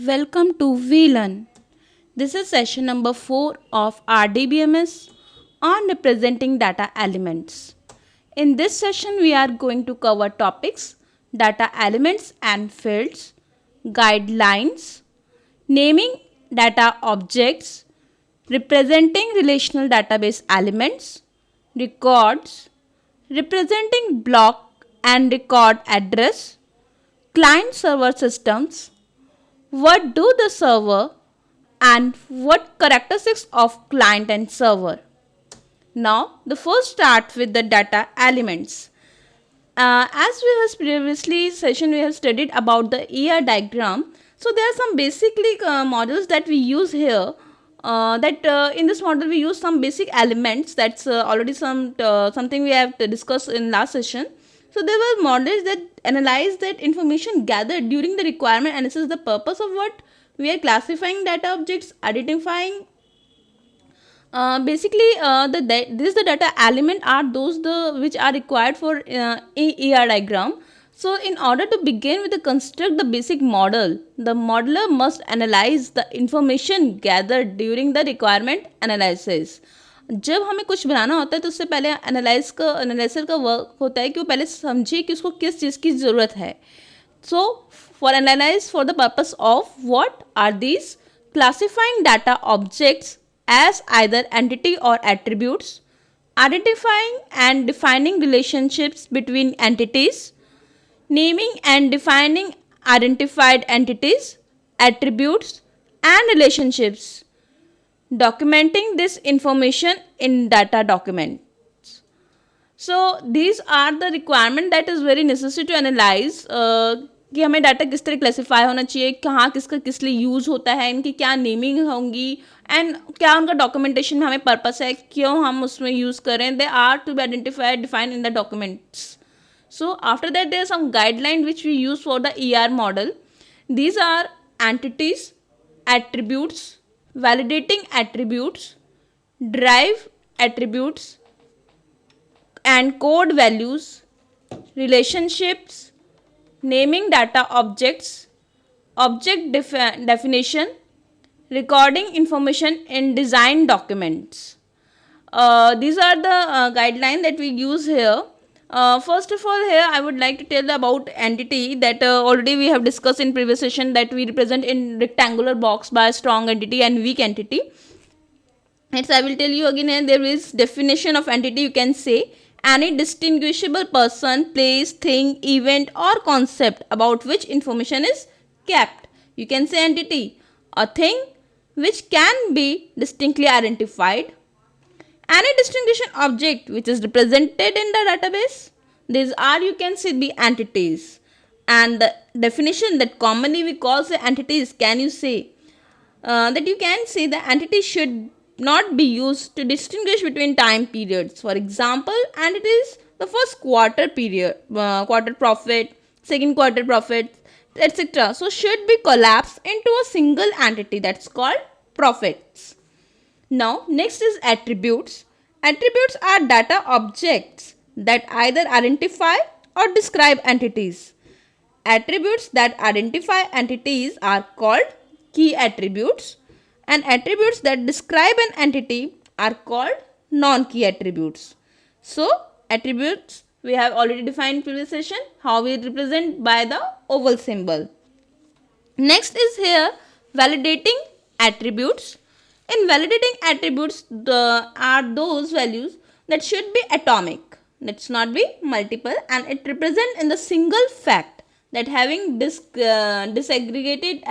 Welcome to VLearn. This is session number 4 of RDBMS on representing data elements. In this session, we are going to cover topics data elements and fields, guidelines, naming data objects, representing relational database elements, records, representing block and record address, client server systems, what do the server and what characteristics of client and server. Now the first start with the data elements. As we have previously session we have studied about the ER diagram. So there are some basically models that we use here. In this model we use some basic elements. That's already something we have discussed in last session. So there were models that analyze that information gathered during the requirement analysis. The purpose of what we are classifying data objects, identifying. This the data element are those which are required for ER diagram. So in order to begin with the construct the basic model, the modeler must analyze the information gathered during the requirement analysis. जब हमें कुछ बनाना होता है तो उससे पहले analysis का work होता है कि वो पहले समझे कि उसको किस चीज़ की ज़रूरत है. So for analyze for the purpose of what are these classifying data objects as either entity or attributes, identifying and defining relationships between entities, naming and defining identified entities, attributes and relationships, documenting this information in data documents. So these are the requirement that is very necessary to analyze कि हमें data किस तरह classify होना चाहिए, कहाँ किसका किस लिए यूज़ होता है, इनकी क्या नेमिंग होंगी एंड क्या उनका डॉक्यूमेंटेशन में हमें पर्पस है, क्यों हम उसमें यूज़ करें. They are to be identified defined in the documents. So after that there are some guidelines which we use for the ER model. These are entities, attributes, validating attributes, drive attributes and code values, relationships, naming data objects, object definition, recording information in design documents. These are the guidelines that we use here. First of all, here I would like to tell about entity that already we have discussed in previous session, that we represent in rectangular box by strong entity and weak entity. Hence I will tell you again here, there is definition of entity. You can say any distinguishable person, place, thing, event or concept about which information is kept. You can say entity, a thing which can be distinctly identified. Any distinguishing object which is represented in the database. These are, you can see, be entities. And the definition that commonly we call the entities, can you say that you can say the entity should not be used to distinguish between time periods. For example, and it is the first quarter period, quarter profit, second quarter profit, etc. So should be collapsed into a single entity, that's called profits. Now next is attributes. Attributes are data objects that either identify or describe entities. Attributes that identify entities are called key attributes, and attributes that describe an entity are called non-key attributes. So attributes we have already defined in previous session, how we represent by the oval symbol. Next is here validating attributes. In validating attributes, are those values that should be atomic, let's not be multiple, and it represent in the single fact that having disaggregated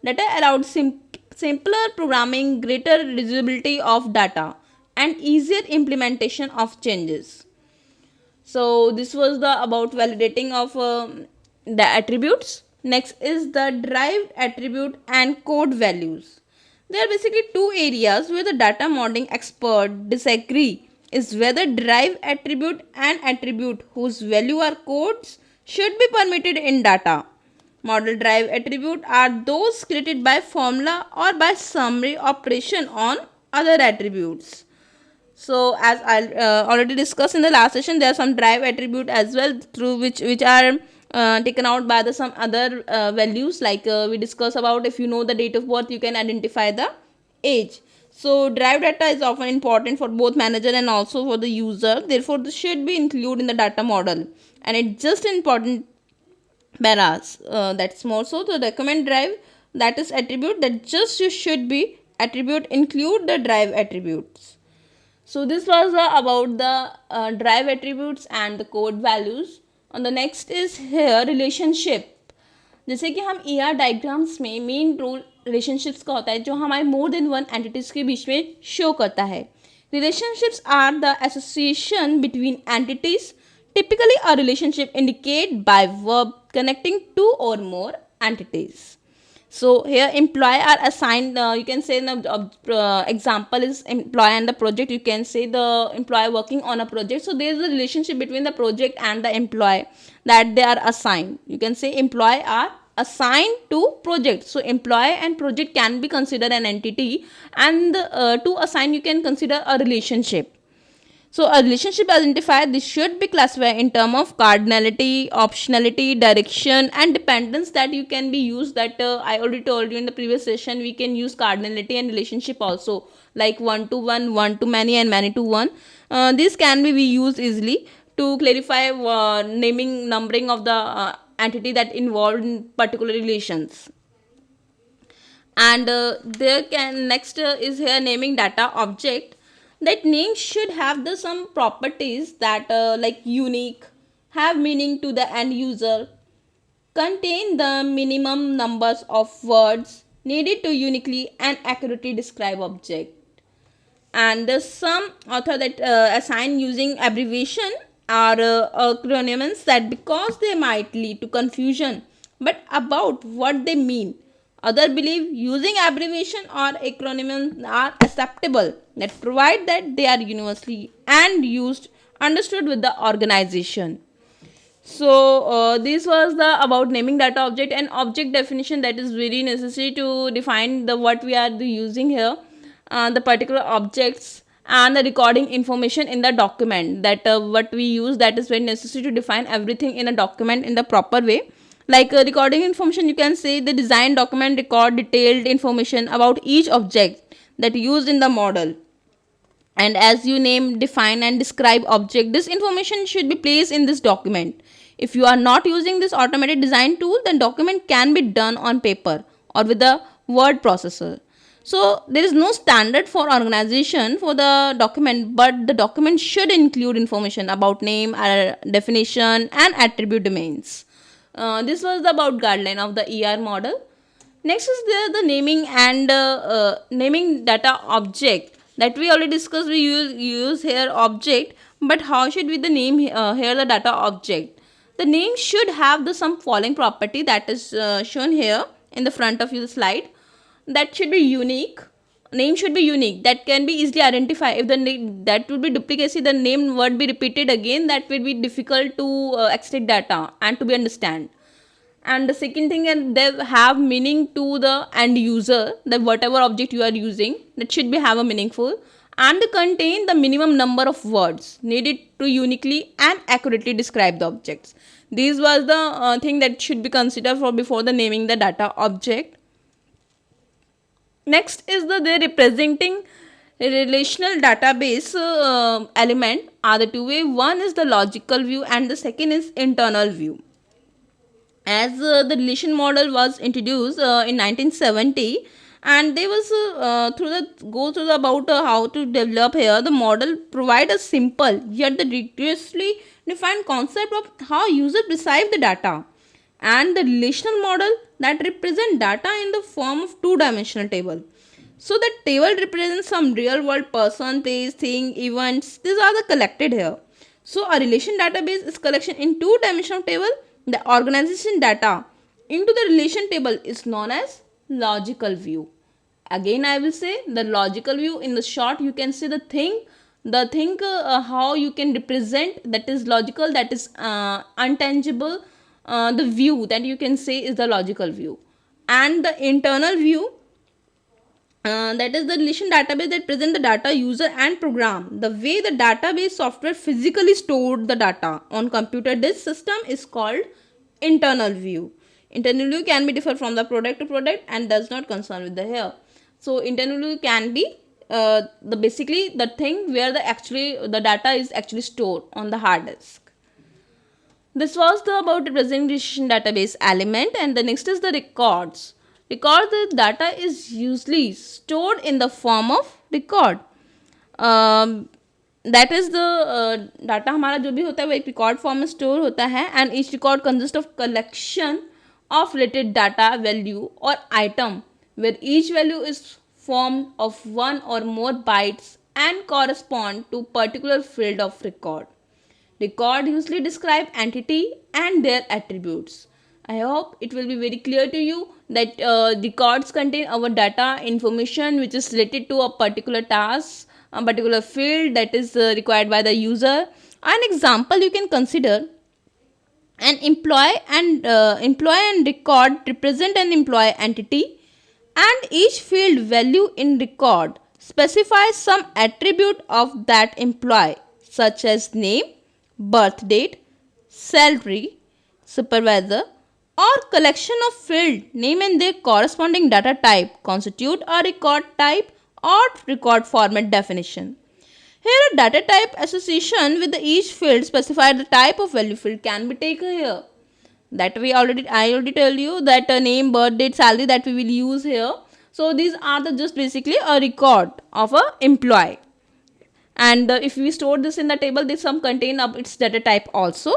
data allowed simpler programming, greater reusability of data and easier implementation of changes. So this was the about validating of the attributes. Next is the derived attribute and code values. There are basically two areas where the data modeling expert disagree, is whether derived attribute and attribute whose value are codes should be permitted in data. Model derived attribute are those created by formula or by summary operation on other attributes. So as I already discussed in the last session, there are some derived attribute as well through which are taken out by the some other values, like we discuss about, if you know the date of birth, you can identify the age. So derived data is often important for both manager and also for the user, therefore this should be included in the data model, and it's just important. Whereas that's more so the document drive, that is attribute that just you should be attribute include the drive attributes. So this was about the drive attributes and the code values. On the next is here relationship. जैसे कि हम ER diagrams में main role relationships का होता है, जो हमारे more than one entities के बीच में शो करता है. Relationships are the association between entities. Typically, a relationship indicated by verb connecting two or more entities. So here employee are assigned, you can say the example is employee and the project. You can say the employee working on a project. So there is a relationship between the project and the employee that they are assigned. You can say employee are assigned to project. So employee and project can be considered an entity, and to assign you can consider a relationship. So a relationship identifier, this should be classified in terms of cardinality, optionality, direction and dependence that you can be used, that I already told you in the previous session. We can use cardinality and relationship also, like one to one, one to many and many to one. This can be used easily to clarify naming, numbering of the entity that involved in particular relations. And there can next is here naming data object. That name should have the some properties that like unique, have meaning to the end user, contain the minimum numbers of words needed to uniquely and accurately describe object. And some author that assign using abbreviation or acronyms, that because they might lead to confusion but about what they mean. Other believe using abbreviation or acronyms are acceptable, that provide that they are universally and used understood with the organization. So this was the about naming data object and object definition, that is very necessary to define the what we are using here, the particular objects and the recording information in the document, that what we use, that is very necessary to define everything in a document in the proper way. Like recording information, you can say the design document record detailed information about each object that used in the model. And as you name, define and describe object, this information should be placed in this document. If you are not using this automated design tool, then document can be done on paper or with a word processor. So there is no standard for organization for the document, but the document should include information about name, definition and attribute domains. This was about guideline of the ER model. Next is there the naming and naming data object, that we already discussed. We use here object, but how should we the name here the data object? The name should have the some following property that is shown here in the front of your slide. That should be unique. Name should be unique, that can be easily identified. If the name that would be duplicacy, the name word be repeated again, that will be difficult to extract data and to be understand. And the second thing, and they have meaning to the end user, that whatever object you are using, that should be have a meaningful, and contain the minimum number of words needed to uniquely and accurately describe the objects. This was the thing that should be considered for before the naming the data object. Next is the they representing relational database element are the two way. One is the logical view and the second is internal view. As the relation model was introduced in 1970, and they was through the about how to develop here the model, provide a simple yet the rigorously defined concept of how user receive the data, and the relational model that represent data in the form of two-dimensional table. So the table represents some real world person, place, thing, events. These are the collected here. So a relation database is collection in two-dimensional table. The organization data into the relation table is known as logical view. Again I will say the logical view, in the short you can say the thing how you can represent, that is logical, that is untangible. The view that you can say is the logical view. And the internal view, that is the relation database that present the data user and program. The way the database software physically stored the data on computer disk system is called internal view. Internal view can be different from the product to product and does not concern with the here. So internal view can be the basically the thing where the data is actually stored on the hard disk. This was the about representation database element, and the next is the records. The data is usually stored in the form of record. That is the data हमारा जो भी होता है वो एक record form में store होता है and each record consist of collection of related data value or item where each value is formed of one or more bytes and correspond to particular field of record. Record usually describe entity and their attributes. I hope it will be very clear to you that records contain our data information which is related to a particular task, a particular field that is required by the user. An example you can consider: an employee and record represent an employee entity, and each field value in record specifies some attribute of that employee, such as name, birth date, salary, supervisor, or collection of field name and their corresponding data type constitute a record type or record format definition. Here a data type association with each field specified the type of value field can be taken here. That I already tell you that a name, birth date, salary that we will use here. So these are the just basically a record of a employee. And if we store this in the table, this some contain of its data type also.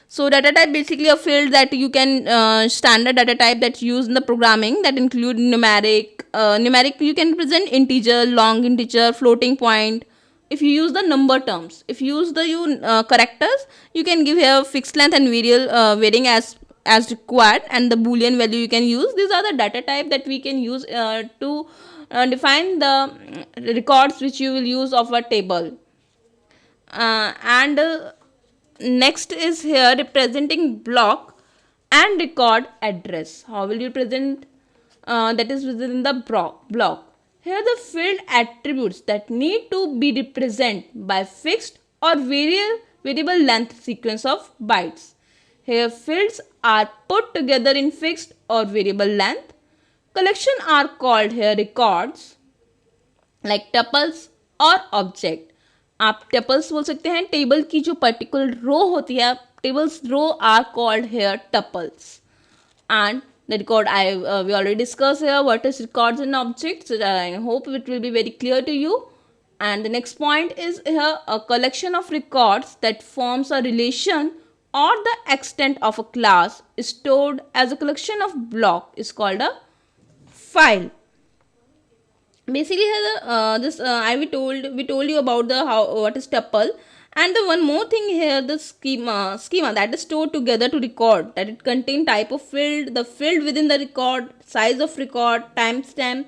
So data type basically a field that you can standard data type that's used in the programming that include numeric. Numeric you can represent integer, long integer, floating point. If you use the number terms, if you use the characters, you can give here fixed length and varying as required, and the boolean value you can use. These are the data type that we can use to define the records which you will use of a table. And next is here representing block and record address. How will you present that is within the block? Here the field attributes that need to be represented by fixed or variable length sequence of bytes. Here fields are put together in fixed or variable length. Collection are called here records like tuples or object. आप tuples बोल सकते हैं. Table की जो particular रो होती है, tables row are called here tuples. And the record we already discussed here what is records and objects. So I hope it will be very clear to you. And the next point is here a collection of records that forms a relation or the extent of a class is stored as a collection of block is called a file. Basically here we told you about the what is tuple. And the one more thing here, the schema that is stored together to record, that it contain type of field, the field within the record, size of record, timestamp.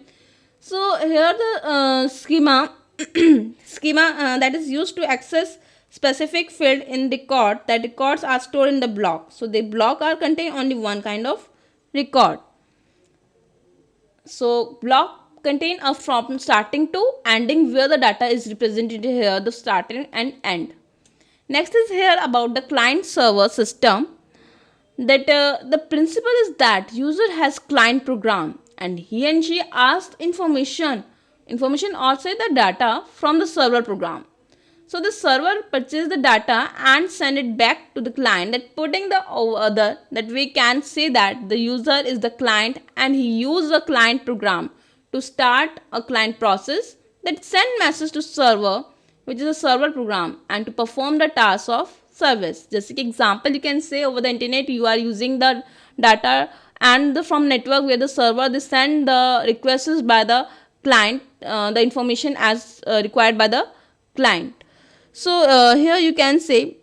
So here the schema that is used to access specific field in record, that records are stored in the block. So the block are contain only one kind of record. So block contain a from starting to ending where the data is represented here, the starting and end. Next is here about the client server system, that the principle is that user has client program and he and she asked information or say the data from the server program. So the server purchases the data and send it back to the client, that putting the other that we can say that the user is the client and he uses a client program to start a client process that send message to server, which is a server program, and to perform the task of service. Just like example, you can say over the internet you are using the data and from network where the server they send the requests by the client, the information as required by the client. So here you can say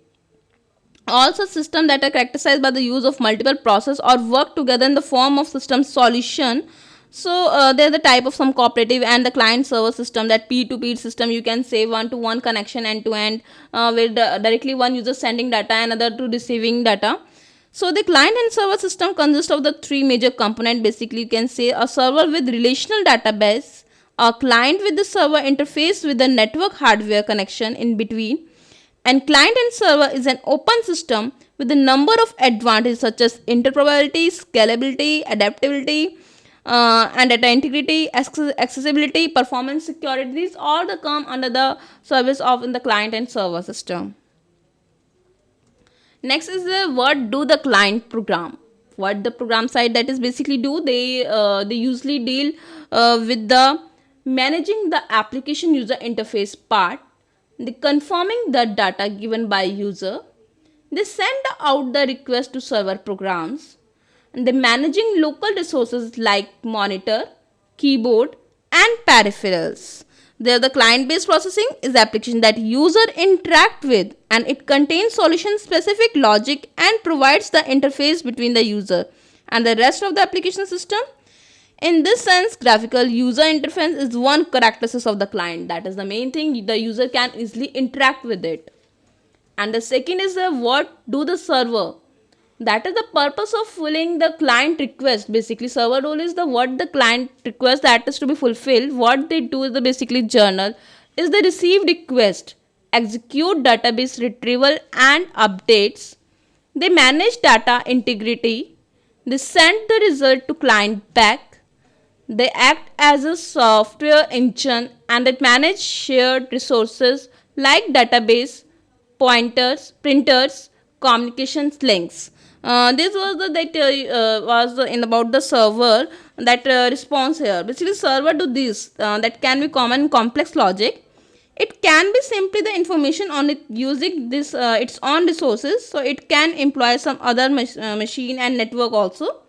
also system that are characterized by the use of multiple process or work together in the form of system solution. So there's the type of some cooperative and the client server system, that P2P system you can say one-to-one connection end-to-end where directly one user sending data and another to receiving data. So the client and server system consists of the three major components. Basically you can say a server with relational database, a client with the server interface with the network hardware connection in between, and client and server is an open system with a number of advantages such as interoperability, scalability, adaptability, and data integrity, accessibility, performance, security. These all the come under the service of in the client and server system. Next is what do the client program. What the program side that is basically do, they usually deal with the managing the application user interface part, the confirming the data given by user, they send out the request to server programs, and they managing local resources like monitor, keyboard, and peripherals. There, the client-based processing is the application that user interact with, and it contains solution-specific logic and provides the interface between the user and the rest of the application system. In this sense, graphical user interface is one characteristic of the client. That is the main thing. The user can easily interact with it. And the second is what do the server. That is the purpose of fulfilling the client request. Basically, server role is the what the client request that is to be fulfilled. What they do is the basically journal is the receive request, execute database retrieval and updates. They manage data integrity. They send the result to client back. They act as a software engine and they manage shared resources like database, pointers, printers, communications links. This was the that was the, in about the server that response here. Basically, server do this that can be common complex logic. It can be simply the information on it using this its own resources. So it can employ some other machine and network also.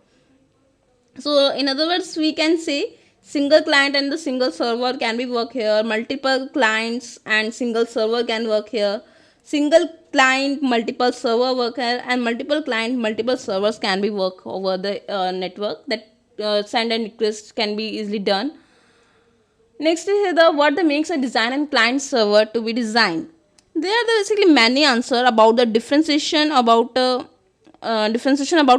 So in other words, we can say single client and the single server can be work here. Multiple clients and single server can work here. Single client, multiple server work here, and multiple client, multiple servers can be work over the network. That send and request can be easily done. Next is the what the makes a design and client server to be designed. There are basically many answer about the differentiation about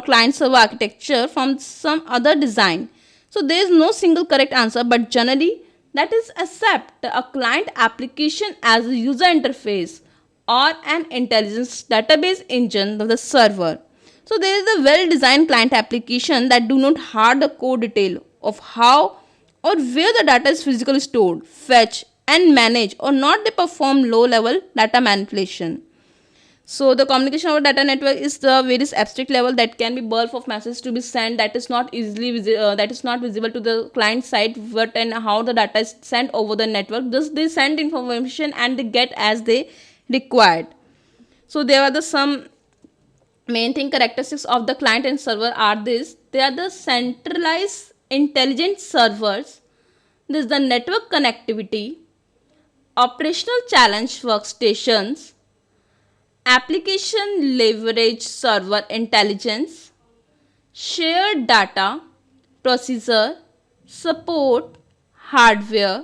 client server architecture from some other design. So there is no single correct answer, but generally that is accept a client application as a user interface or an intelligence database engine of the server. So there is a well designed client application that do not hard the code detail of how or where the data is physically stored, fetch and manage, or not they perform low level data manipulation. So the communication over data network is the various abstract level that can be bulk of messages to be sent that is not easily that is not visible to the client side, but and how the data is sent over the network. Thus they send information and they get as they required. So there are the some main thing characteristics of the client and server are this. They are the centralized intelligent servers. This is the network connectivity, operational challenge workstations, application leverage server intelligence, shared data, processor, support, hardware,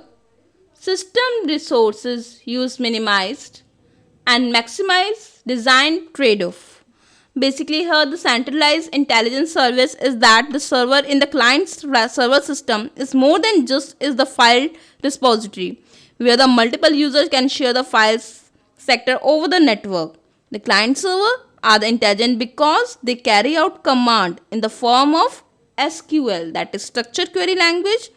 system resources use minimized, and maximize design trade-off. Basically here the centralized intelligence service is that the server in the client's server system is more than just is the file repository where the multiple users can share the files sector over the network. The client server are the intelligent because they carry out command in the form of SQL, that is structured query language,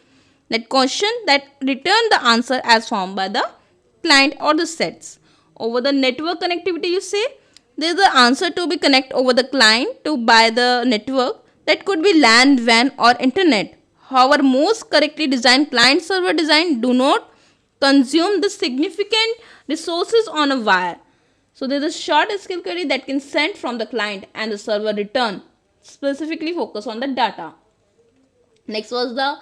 that question that return the answer as formed by the client or the sets. Over the network connectivity, you say there is the answer to be connect over the client to by the network that could be LAN, WAN or internet. However, most correctly designed client server design do not consume the significant resources on a wire. So there is a short SQL query that can send from the client and the server return, specifically focus on the data. Next was the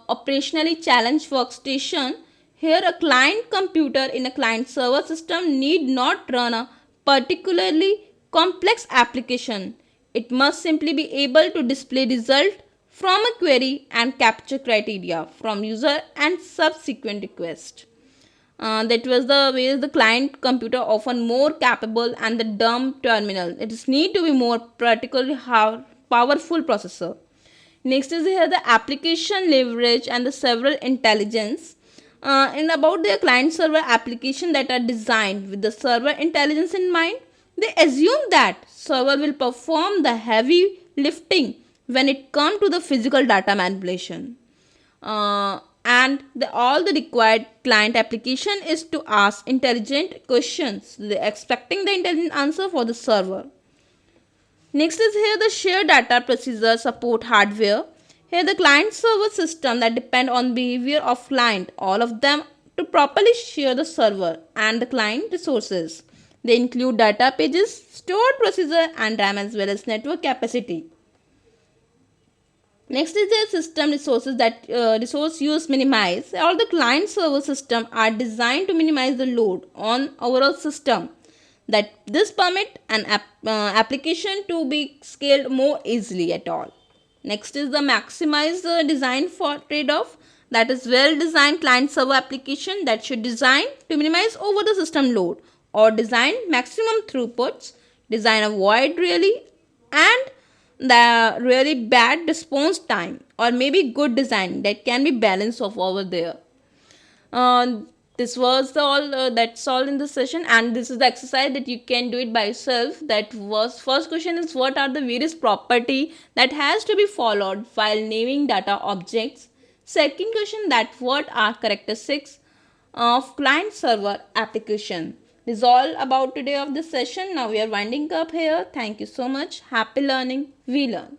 operationally challenged workstation. Here a client computer in a client server system need not run a particularly complex application. It must simply be able to display result from a query and capture criteria from user and subsequent request. That was the way the client computer often more capable and the dumb terminal. It is need to be more particularly powerful processor. Next is here the application leverage and the several intelligence. And about the client server application that are designed with the server intelligence in mind, They assume that server will perform the heavy lifting when it comes to the physical data manipulation. And all the required client application is to ask intelligent questions, expecting the intelligent answer for the server. Next is here the shared data procedure support hardware. Here the client server system that depend on behavior of client, all of them to properly share the server and the client resources. They include data pages, stored procedure and RAM as well as network capacity. Next is the system resources that resource use minimize. All the client server system are designed to minimize the load on overall system. That this permit an application to be scaled more easily at all. Next is the maximize design for trade-off. That is well designed client server application that should design to minimize over the system load or design maximum throughputs, design avoid really and the really bad response time or maybe good design that can be balanced off over there. This was all that's all in this session, and this is the exercise that you can do it by yourself. That was first question is what are the various property that has to be followed while naming data objects. Second question that what are characteristics of client server application. This is all about today of this session. Now we are winding up here. Thank you so much. Happy learning. We learn.